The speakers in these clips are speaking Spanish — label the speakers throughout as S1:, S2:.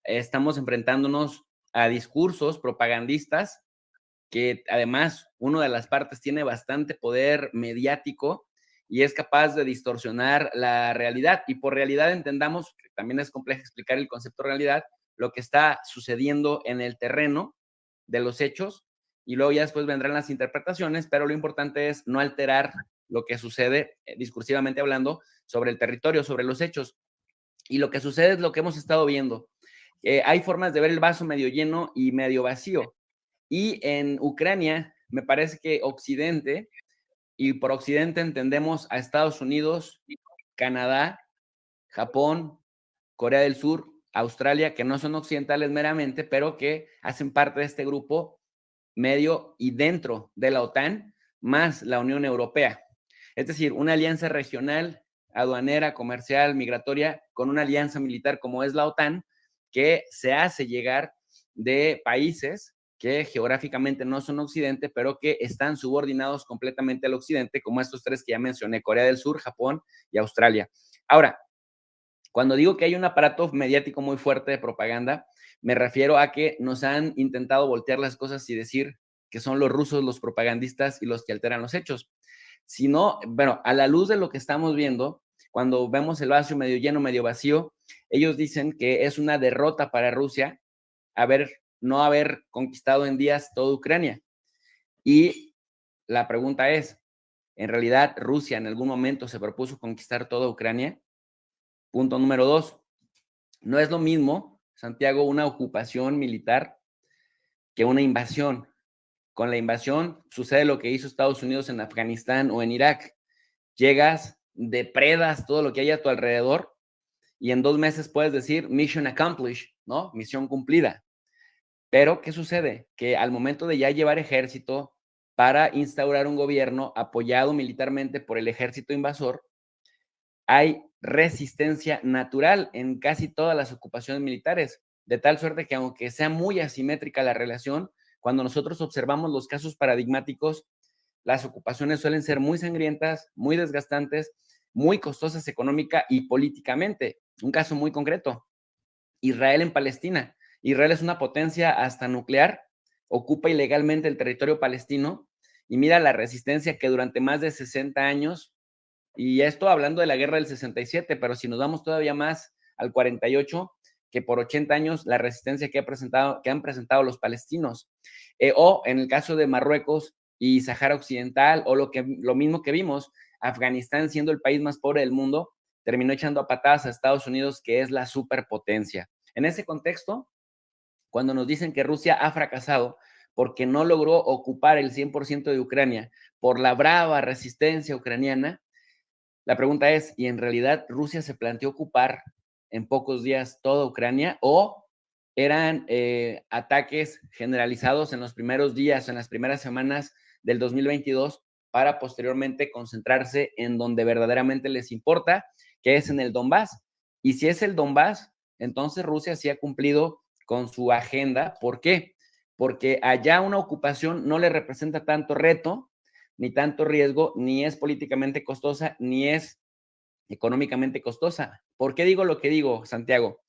S1: estamos enfrentándonos a discursos propagandistas que además una de las partes tiene bastante poder mediático y es capaz de distorsionar la realidad. Y por realidad entendamos, que también es complejo explicar el concepto de realidad, lo que está sucediendo en el terreno de los hechos y luego ya después vendrán las interpretaciones, pero lo importante es no alterar lo que sucede discursivamente hablando sobre el territorio, sobre los hechos. Y lo que sucede es lo que hemos estado viendo. Hay formas de ver el vaso medio lleno y medio vacío. Y en Ucrania, me parece que Occidente, y por Occidente entendemos a Estados Unidos, Canadá, Japón, Corea del Sur, Australia, que no son occidentales meramente, pero que hacen parte de este grupo medio y dentro de la OTAN, más la Unión Europea. Es decir, una alianza regional, aduanera, comercial, migratoria, con una alianza militar como es la OTAN, que se hace llegar de países que geográficamente no son Occidente, pero que están subordinados completamente al Occidente, como estos tres que ya mencioné, Corea del Sur, Japón y Australia. Ahora, cuando digo que hay un aparato mediático muy fuerte de propaganda, me refiero a que nos han intentado voltear las cosas y decir que son los rusos los propagandistas y los que alteran los hechos. Si no, bueno, a la luz de lo que estamos viendo, cuando vemos el vaso medio lleno, medio vacío, ellos dicen que es una derrota para Rusia no haber conquistado en días toda Ucrania. Y la pregunta es, ¿en realidad Rusia en algún momento se propuso conquistar toda Ucrania? Punto número dos, no es lo mismo, Santiago, una ocupación militar que una invasión. Con la invasión sucede lo que hizo Estados Unidos en Afganistán o en Irak. Llegas, depredas todo lo que hay a tu alrededor y en 2 meses puedes decir mission accomplished, ¿no? Misión cumplida. Pero, ¿qué sucede? Que al momento de ya llevar ejército para instaurar un gobierno apoyado militarmente por el ejército invasor, hay resistencia natural en casi todas las ocupaciones militares, de tal suerte que aunque sea muy asimétrica la relación, cuando nosotros observamos los casos paradigmáticos, las ocupaciones suelen ser muy sangrientas, muy desgastantes, muy costosas económica y políticamente. Un caso muy concreto, Israel en Palestina. Israel es una potencia hasta nuclear, ocupa ilegalmente el territorio palestino y mira la resistencia que durante más de 60 años y esto hablando de la guerra del 67, pero si nos vamos todavía más al 48, que por 80 años la resistencia que han presentado los palestinos. O en el caso de Marruecos y Sahara Occidental, o lo mismo que vimos, Afganistán siendo el país más pobre del mundo, terminó echando a patadas a Estados Unidos, que es la superpotencia. En ese contexto, cuando nos dicen que Rusia ha fracasado porque no logró ocupar el 100% de Ucrania por la brava resistencia ucraniana, la pregunta es, ¿y en realidad Rusia se planteó ocupar en pocos días toda Ucrania o eran ataques generalizados en los primeros días, en las primeras semanas del 2022 para posteriormente concentrarse en donde verdaderamente les importa, que es en el Donbass? Y si es el Donbass, entonces Rusia sí ha cumplido con su agenda. ¿Por qué? Porque allá una ocupación no le representa tanto reto, ni tanto riesgo, ni es políticamente costosa, ni es económicamente costosa. ¿Por qué digo lo que digo, Santiago?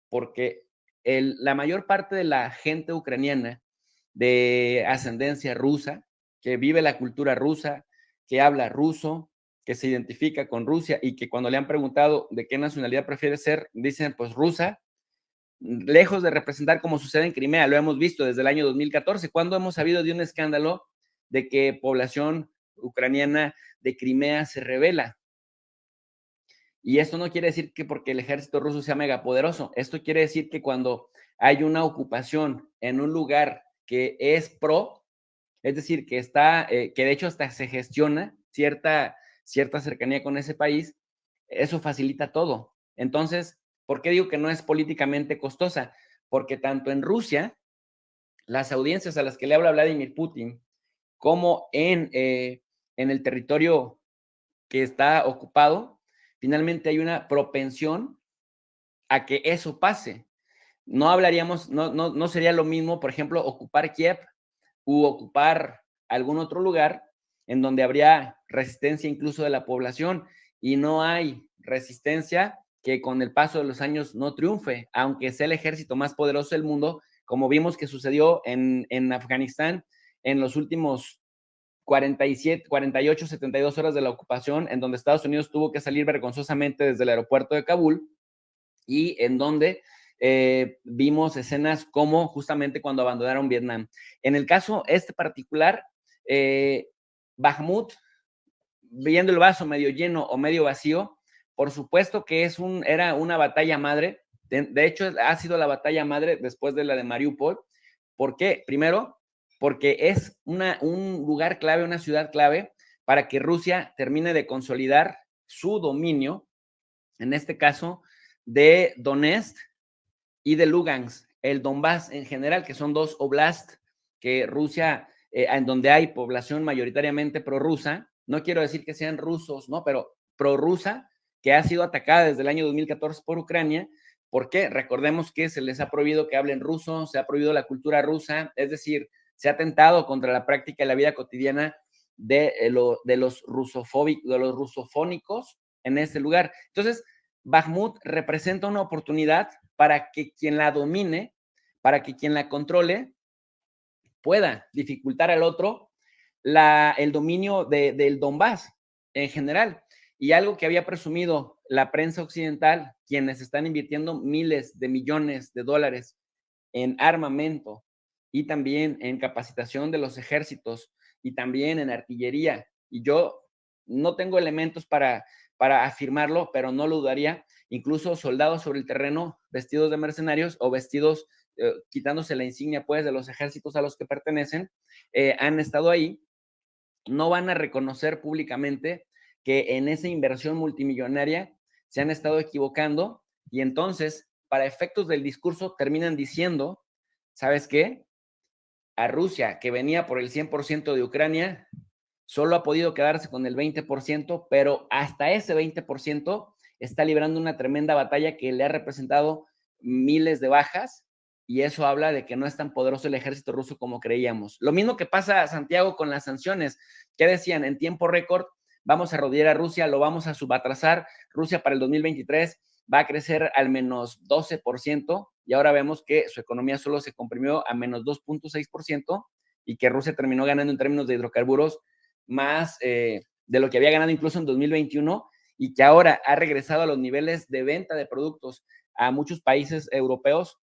S1: Porque la mayor parte de la gente ucraniana de ascendencia rusa, que vive la cultura rusa, que habla ruso, que se identifica con Rusia y que cuando le han preguntado de qué nacionalidad prefiere ser, dicen pues rusa, lejos de representar como sucede en Crimea, lo hemos visto desde el año 2014, cuando hemos sabido de un escándalo de que población ucraniana de Crimea se rebela. Y esto no quiere decir que porque el ejército ruso sea megapoderoso, esto quiere decir que cuando hay una ocupación en un lugar que es pro, es decir, que está, que de hecho hasta se gestiona cierta cercanía con ese país, eso facilita todo. Entonces, ¿por qué digo que no es políticamente costosa? Porque tanto en Rusia, las audiencias a las que le habla Vladimir Putin, como en el territorio que está ocupado, finalmente hay una propensión a que eso pase. No hablaríamos, no sería lo mismo, por ejemplo, ocupar Kiev u ocupar algún otro lugar en donde habría resistencia incluso de la población y no hay resistencia que con el paso de los años no triunfe, aunque sea el ejército más poderoso del mundo, como vimos que sucedió en Afganistán en los últimos 47, 48, 72 horas de la ocupación, en donde Estados Unidos tuvo que salir vergonzosamente desde el aeropuerto de Kabul y en donde vimos escenas como justamente cuando abandonaron Vietnam. En el caso este particular, Bakhmut, viendo el vaso medio lleno o medio vacío, por supuesto que era una batalla madre. De hecho, ha sido la batalla madre después de la de Mariupol. ¿Por qué? Primero, porque es un lugar clave, una ciudad clave para que Rusia termine de consolidar su dominio, en este caso, de Donetsk y de Lugansk, el Donbass en general, que son dos oblasts que Rusia, en donde hay población mayoritariamente prorrusa, no quiero decir que sean rusos, ¿no? Pero prorrusa, que ha sido atacada desde el año 2014 por Ucrania. ¿Por qué? Recordemos que se les ha prohibido que hablen ruso, se ha prohibido la cultura rusa, es decir, se ha atentado contra la práctica de la vida cotidiana de los rusofónicos en este lugar. Entonces, Bakhmut representa una oportunidad para que quien la domine, para que quien la controle, pueda dificultar al otro el dominio del Donbass en general. Y algo que había presumido la prensa occidental, quienes están invirtiendo miles de millones de dólares en armamento y también en capacitación de los ejércitos y también en artillería. Y yo no tengo elementos para afirmarlo, pero no lo dudaría. Incluso soldados sobre el terreno vestidos de mercenarios o vestidos, quitándose la insignia pues de los ejércitos a los que pertenecen, han estado ahí. No van a reconocer públicamente que en esa inversión multimillonaria se han estado equivocando y entonces, para efectos del discurso, terminan diciendo, ¿sabes qué? A Rusia, que venía por el 100% de Ucrania, solo ha podido quedarse con el 20%, pero hasta ese 20% está librando una tremenda batalla que le ha representado miles de bajas, y eso habla de que no es tan poderoso el ejército ruso como creíamos. Lo mismo que pasa, Santiago, con las sanciones, que decían en tiempo récord, vamos a rodear a Rusia, lo vamos a subatrasar, Rusia para el 2023 va a crecer al menos 12%, y ahora vemos que su economía solo se comprimió a menos 2.6%, y que Rusia terminó ganando en términos de hidrocarburos más de lo que había ganado incluso en 2021, y que ahora ha regresado a los niveles de venta de productos a muchos países europeos,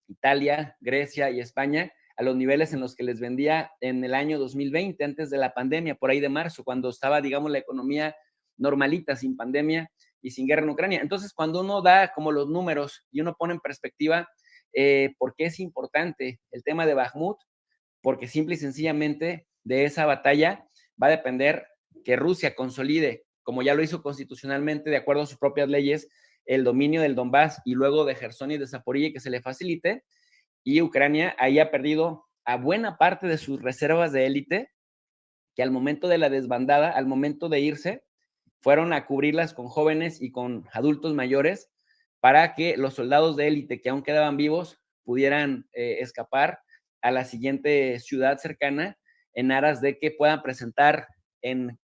S1: Italia, Grecia y España, a los niveles en los que les vendía en el año 2020, antes de la pandemia, por ahí de marzo, cuando estaba, digamos, la economía normalita, sin pandemia y sin guerra en Ucrania. Entonces, cuando uno da como los números y uno pone en perspectiva por qué es importante el tema de Bakhmut, porque simple y sencillamente de esa batalla va a depender que Rusia consolide, como ya lo hizo constitucionalmente, de acuerdo a sus propias leyes, el dominio del Donbass y luego de Gerson y de Zaporilla, que se le facilite, y Ucrania ahí ha perdido a buena parte de sus reservas de élite, que al momento de la desbandada, al momento de irse, fueron a cubrirlas con jóvenes y con adultos mayores para que los soldados de élite que aún quedaban vivos pudieran escapar a la siguiente ciudad cercana en aras de que puedan presentar en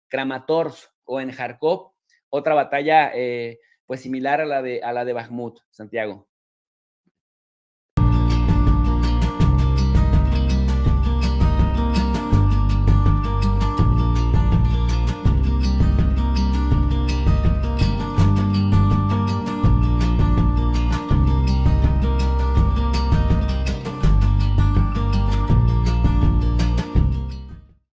S1: Kramatorsk o en Kharkov otra batalla pues similar a la de Bakhmut, Santiago.